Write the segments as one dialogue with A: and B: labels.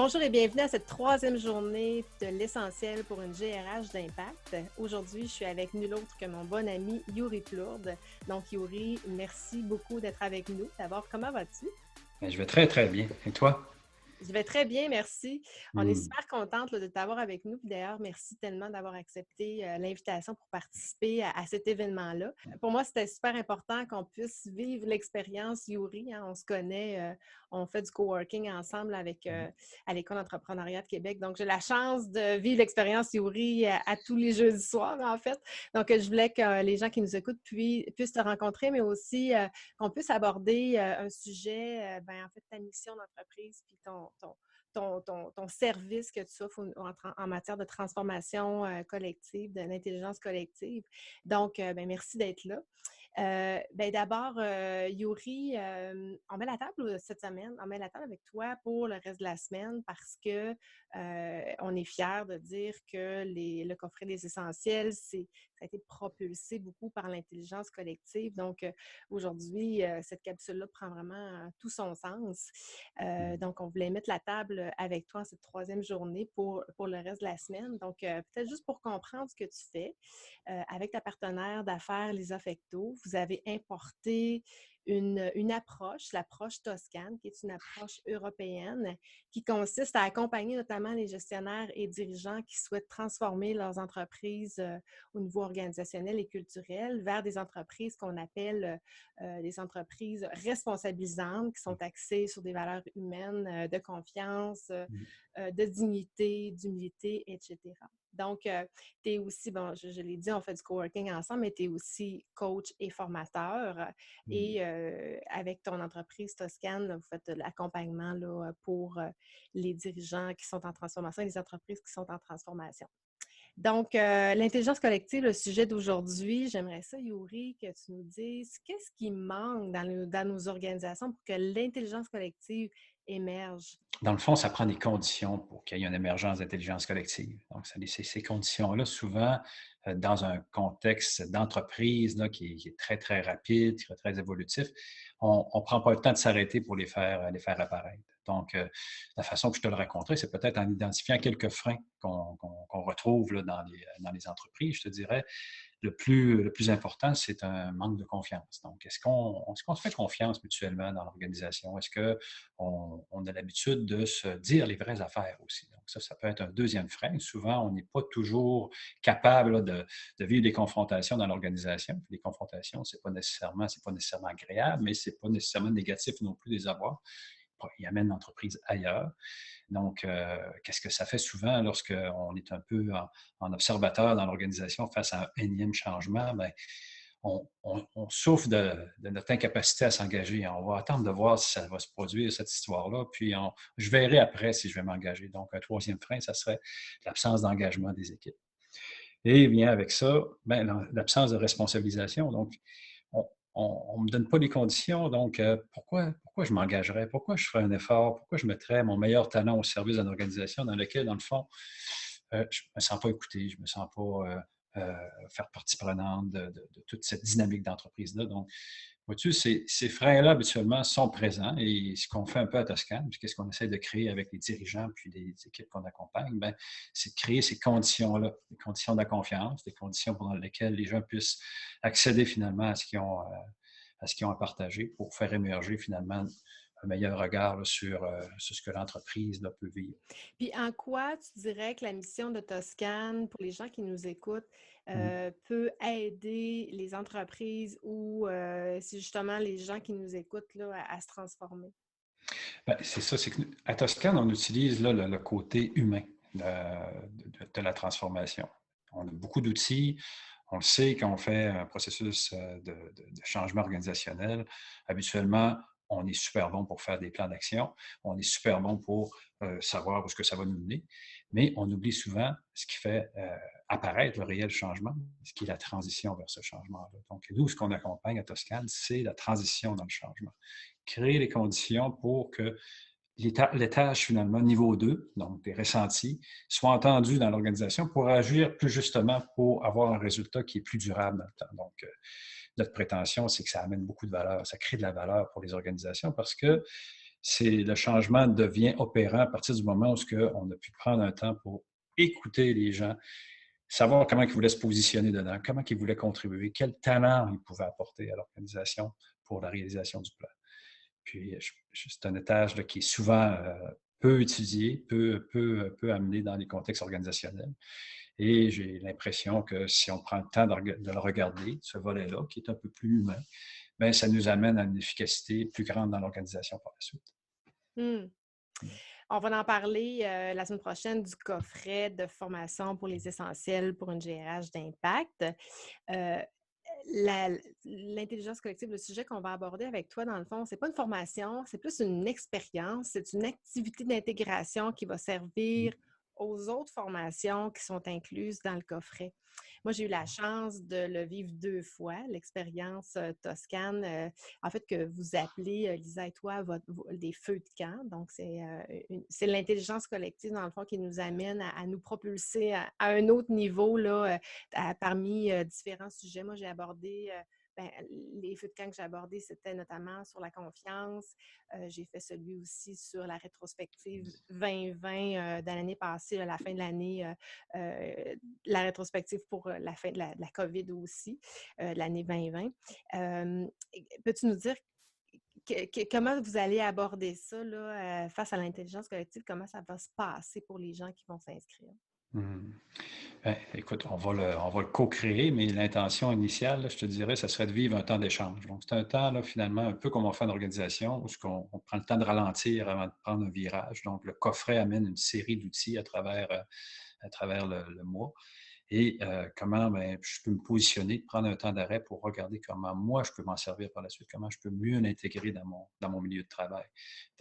A: Bonjour et bienvenue à cette troisième journée de l'essentiel pour une GRH d'impact. Aujourd'hui, je suis avec nul autre que mon bon ami Yuri Plourde. Donc Yuri, merci beaucoup d'être avec nous. D'abord, comment vas-tu?
B: Ben, je vais très, très bien. Et toi?
A: Je vais très bien, merci. On est
B: Hmm.
A: super contente là, de t'avoir avec nous. Puis d'ailleurs, merci tellement d'avoir accepté l'invitation pour participer à cet événement-là. Pour moi, c'était super important qu'on puisse vivre l'expérience Yuri, hein. On se connaît, on fait du coworking ensemble avec à l'École d'entrepreneuriat de Québec. Donc, j'ai la chance de vivre l'expérience Yuri à tous les jeudis soirs, en fait. Donc, je voulais que les gens qui nous écoutent puissent te rencontrer, mais aussi qu'on puisse aborder un sujet, en fait, ta mission d'entreprise, puis ton service que tu offres en matière de transformation collective, de l'intelligence collective. Donc, merci d'être là. D'abord, Yuri, on met la table cette semaine, on met la table avec toi pour le reste de la semaine parce que on est fiers de dire que le coffret des essentiels, ça a été propulsé beaucoup par l'intelligence collective. Donc, aujourd'hui, cette capsule-là prend vraiment tout son sens. Donc, on voulait mettre la table avec toi en cette troisième journée pour le reste de la semaine. Donc, peut-être juste pour comprendre ce que tu fais avec ta partenaire d'affaires Lisa Fecto, vous avez importé une approche, l'approche Toscane, qui est une approche européenne, qui consiste à accompagner notamment les gestionnaires et dirigeants qui souhaitent transformer leurs entreprises au niveau organisationnel et culturel vers des entreprises qu'on appelle des entreprises responsabilisantes, qui sont axées sur des valeurs humaines, de confiance, de dignité, d'humilité, etc. Donc, tu es aussi, bon, je l'ai dit, on fait du coworking ensemble, mais tu es aussi coach et formateur. Et avec ton entreprise Toscane, là, vous faites de l'accompagnement là, pour les dirigeants qui sont en transformation et les entreprises qui sont en transformation. Donc, l'intelligence collective, le sujet d'aujourd'hui, j'aimerais ça, Yuri, que tu nous dises qu'est-ce qui manque dans nos organisations pour que l'intelligence collective émerge?
B: Dans le fond, ça prend des conditions pour qu'il y ait une émergence d'intelligence collective. Donc, ces conditions-là, souvent, dans un contexte d'entreprise là, qui est très, très rapide, qui est très évolutif, on ne prend pas le temps de s'arrêter pour les faire apparaître. Donc, la façon que je te le raconterai, c'est peut-être en identifiant quelques freins qu'on retrouve là, dans les entreprises, je te dirais. Le plus important, c'est un manque de confiance. Donc, est-ce qu'on se fait confiance mutuellement dans l'organisation? Est-ce qu'on a l'habitude de se dire les vraies affaires aussi? Donc, ça peut être un deuxième frein. Souvent, on n'est pas toujours capable là, de vivre des confrontations dans l'organisation. Puis les confrontations, c'est pas nécessairement agréable, mais c'est pas nécessairement négatif non plus de les avoir. Ils amènent l'entreprise ailleurs. Donc, qu'est-ce que ça fait souvent lorsqu'on est un peu en observateur dans l'organisation face à un énième changement? Bien, on souffre de notre incapacité à s'engager. On va attendre de voir si ça va se produire, cette histoire-là, puis je verrai après si je vais m'engager. Donc, un troisième frein, ça serait l'absence d'engagement des équipes. Et bien avec ça, bien, l'absence de responsabilisation. Donc, on ne me donne pas les conditions, donc pourquoi je m'engagerais? Pourquoi je ferais un effort? Pourquoi je mettrais mon meilleur talent au service d'une organisation dans laquelle, dans le fond, je ne me sens pas écouté, je ne me sens pas faire partie prenante de toute cette dynamique d'entreprise-là. Donc, vois-tu, ces freins-là, habituellement, sont présents et ce qu'on fait un peu à Toscane, puis qu'est-ce qu'on essaie de créer avec les dirigeants puis les équipes qu'on accompagne, bien, c'est de créer ces conditions-là, des conditions de la confiance, des conditions pendant lesquelles les gens puissent accéder finalement à ce qu'ils ont à partager pour faire émerger finalement un meilleur regard là, sur ce que l'entreprise là, peut vivre.
A: Puis en quoi tu dirais que la mission de Toscane, pour les gens qui nous écoutent,
B: Mm.
A: peut aider les entreprises ou si justement les gens qui nous écoutent là, à se transformer?
B: Ben, c'est ça, c'est qu'à Toscane, on utilise là, le côté humain de la transformation. On a beaucoup d'outils. On le sait quand on fait un processus de changement organisationnel. Habituellement, on est super bon pour faire des plans d'action. On est super bon pour savoir où est-ce que ça va nous mener. Mais on oublie souvent ce qui fait apparaître le réel changement, ce qui est la transition vers ce changement-là. Donc, nous, ce qu'on accompagne à Toscane, c'est la transition dans le changement, créer les conditions pour que les tâches, finalement, niveau 2, donc des ressentis, soient entendues dans l'organisation pour agir plus justement pour avoir un résultat qui est plus durable dans le temps. Donc, notre prétention, c'est que ça amène beaucoup de valeur, ça crée de la valeur pour les organisations parce que le changement devient opérant à partir du moment où on a pu prendre un temps pour écouter les gens, savoir comment ils voulaient se positionner dedans, comment ils voulaient contribuer, quel talent ils pouvaient apporter à l'organisation pour la réalisation du plan. Puis, c'est un étage là, qui est souvent peu étudié, peu amené dans les contextes organisationnels. Et j'ai l'impression que si on prend le temps de le regarder, ce volet-là, qui est un peu plus humain, bien, ça nous amène à une efficacité plus grande dans l'organisation par la suite.
A: Mmh. On va en parler la semaine prochaine du coffret de formation pour les essentiels pour une GRH d'impact. Euh, L'intelligence collective, le sujet qu'on va aborder avec toi, dans le fond, c'est pas une formation, c'est plus une expérience, c'est une activité d'intégration qui va servir aux autres formations qui sont incluses dans le coffret. Moi, j'ai eu la chance de le vivre 2 fois, l'expérience Toscane, en fait, que vous appelez, Lisa et toi, des feux de camp. Donc, c'est l'intelligence collective, dans le fond, qui nous amène à nous propulser à un autre niveau, là, parmi différents sujets. Moi, j'ai abordé les feux de camp que j'ai abordés, c'était notamment sur la confiance. J'ai fait celui aussi sur la rétrospective 2020 de l'année passée, à la fin de l'année, la rétrospective pour la fin de la COVID aussi, l'année 2020. Peux-tu nous dire comment vous allez aborder ça là, face à l'intelligence collective? Comment ça va se passer pour les gens qui vont s'inscrire?
B: Mmh. Ben, écoute, on va le co-créer, mais l'intention initiale, là, je te dirais, ça serait de vivre un temps d'échange. Donc, c'est un temps, là, finalement, un peu comme on fait en organisation, où on prend le temps de ralentir avant de prendre un virage. Donc, le coffret amène une série d'outils à travers le mois. Et comment ben, je peux me positionner, prendre un temps d'arrêt pour regarder comment moi, je peux m'en servir par la suite, comment je peux mieux l'intégrer dans mon milieu de travail.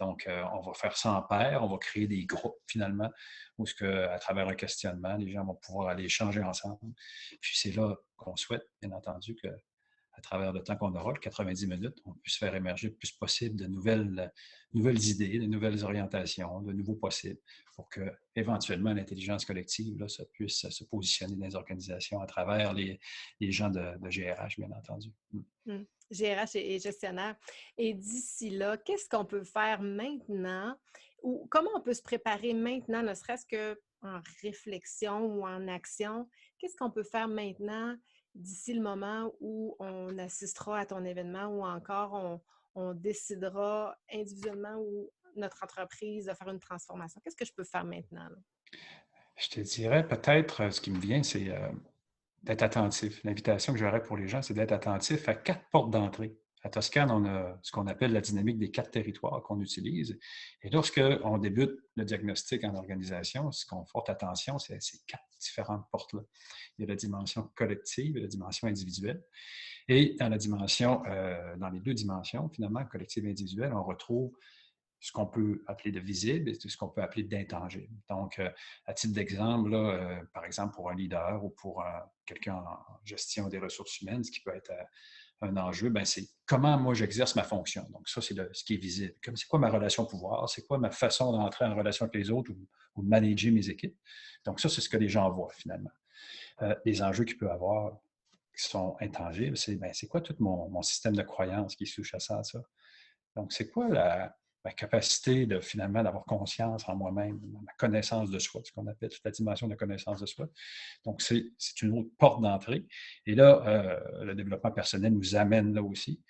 B: Donc, on va faire ça en paire, on va créer des groupes finalement, où à travers un questionnement, les gens vont pouvoir aller échanger ensemble. Puis c'est là qu'on souhaite, bien entendu, que à travers le temps qu'on aura, le 90 minutes, on puisse faire émerger le plus possible de nouvelles idées, de nouvelles orientations, de nouveaux possibles, pour que éventuellement l'intelligence collective, là, ça puisse se positionner dans les organisations à travers les gens de GRH, bien entendu.
A: GRH et gestionnaire. Et d'ici là, qu'est-ce qu'on peut faire maintenant ou comment on peut se préparer maintenant, ne serait-ce qu'en réflexion ou en action? Qu'est-ce qu'on peut faire maintenant d'ici le moment où on assistera à ton événement ou encore on décidera individuellement ou notre entreprise de faire une transformation? Qu'est-ce que je peux faire maintenant, là?
B: Je te dirais peut-être, ce qui me vient, c'est d'être attentif. L'invitation que j'aurais pour les gens, c'est d'être attentif à 4 portes d'entrée. À Toscane, on a ce qu'on appelle la dynamique des 4 territoires qu'on utilise. Et lorsqu'on débute le diagnostic en organisation, ce qu'on porte attention, c'est ces 4 différentes portes-là. Il y a la dimension collective et la dimension individuelle. Et dans les 2 dimensions, finalement, collective et individuelle, on retrouve ce qu'on peut appeler de visible et ce qu'on peut appeler d'intangible. Donc, à titre d'exemple, là, par exemple, pour un leader ou pour quelqu'un en gestion des ressources humaines, ce qui peut être un enjeu, ben, c'est comment moi j'exerce ma fonction. Donc, ça, c'est ce qui est visible. Comme c'est quoi ma relation au pouvoir, c'est quoi ma façon d'entrer en relation avec les autres ou de manager mes équipes. Donc, ça, c'est ce que les gens voient finalement. Les enjeux qu'il peut avoir qui sont intangibles, c'est quoi tout mon système de croyances qui touche à ça? Donc, c'est quoi ma capacité finalement d'avoir conscience en moi-même, ma connaissance de soi, ce qu'on appelle toute la dimension de connaissance de soi. Donc, c'est une autre porte d'entrée. Et là, le développement personnel nous amène là aussi.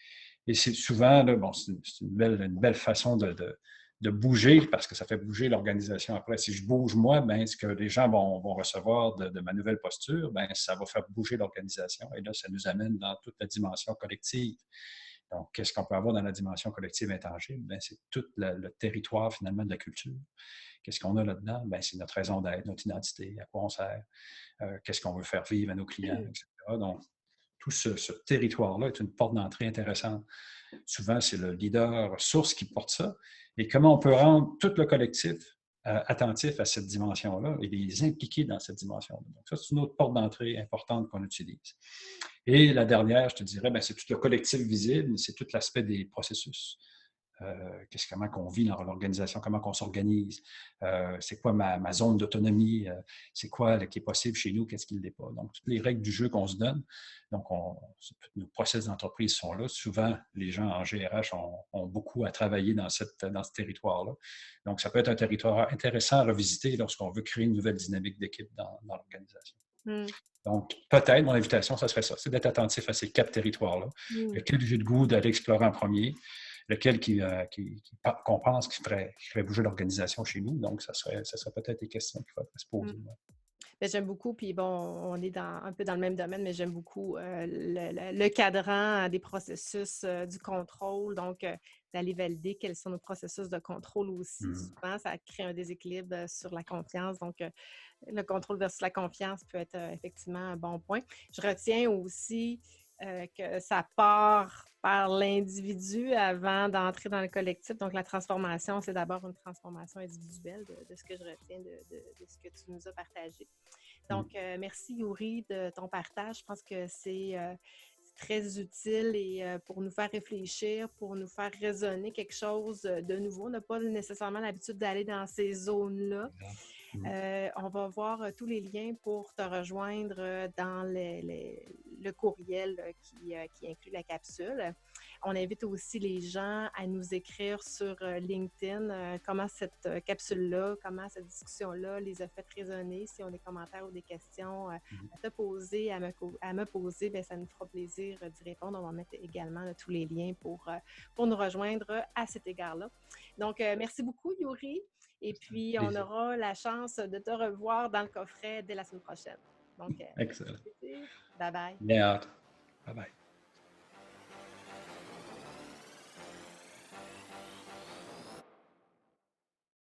B: Et c'est souvent, là, bon, c'est une belle façon de bouger parce que ça fait bouger l'organisation après. Si je bouge moi, ben, ce que les gens vont recevoir de ma nouvelle posture, ben, ça va faire bouger l'organisation. Et là, ça nous amène dans toute la dimension collective. Donc, qu'est-ce qu'on peut avoir dans la dimension collective intangible? Bien, c'est tout le territoire, finalement, de la culture. Qu'est-ce qu'on a là-dedans? Bien, c'est notre raison d'être, notre identité, à quoi on sert, qu'est-ce qu'on veut faire vivre à nos clients, etc. Donc, tout ce territoire-là est une porte d'entrée intéressante. Souvent, c'est le leader ressource qui porte ça. Et comment on peut rendre tout le collectif attentif à cette dimension-là et les impliquer dans cette dimension-là. Donc, ça, c'est une autre porte d'entrée importante qu'on utilise. Et la dernière, je te dirais, c'est tout le collectif visible, c'est tout l'aspect des processus. comment qu'on vit dans l'organisation, comment qu'on s'organise, c'est quoi ma zone d'autonomie, c'est quoi qui est possible chez nous, qu'est-ce qui ne l'est pas. Donc, toutes les règles du jeu qu'on se donne, donc nos process d'entreprise sont là. Souvent, les gens en GRH ont beaucoup à travailler dans ce territoire-là. Donc, ça peut être un territoire intéressant à revisiter lorsqu'on veut créer une nouvelle dynamique d'équipe dans l'organisation. Donc, peut-être, mon invitation, ça serait ça, c'est d'être attentif à ces 4 territoires-là. Lequel j'ai le goût d'aller explorer en premier, lequel qu'on pense qui ferait bouger l'organisation chez nous. Donc, ça serait peut-être des questions qu'il faudrait se poser.
A: Bien, j'aime beaucoup, puis bon, on est un peu dans le même domaine, mais j'aime beaucoup le cadran des processus du contrôle. Donc, d'aller valider quels sont nos processus de contrôle aussi. Souvent, ça crée un déséquilibre sur la confiance. Donc, le contrôle versus la confiance peut être effectivement un bon point. Je retiens aussi que ça part par l'individu avant d'entrer dans le collectif. Donc, la transformation, c'est d'abord une transformation individuelle de ce que je retiens de ce que tu nous as partagé. Donc, merci Youri de ton partage. Je pense que c'est très utile et pour nous faire réfléchir, pour nous faire raisonner quelque chose de nouveau. On n'a pas nécessairement l'habitude d'aller dans ces zones-là. On va voir tous les liens pour te rejoindre dans le courriel qui inclut la capsule. On invite aussi les gens à nous écrire sur LinkedIn comment cette capsule-là, comment cette discussion-là les a fait résonner. Si on a des commentaires ou des questions à te poser, à me poser, bien, ça nous fera plaisir d'y répondre. On va mettre également tous les liens pour nous rejoindre à cet égard-là. Donc, merci beaucoup, Youri. Et puis, on aura la chance de te revoir dans le coffret dès la semaine prochaine. Donc,
B: excellent.
A: Bye-bye.
B: Bien hâte. Bye-bye.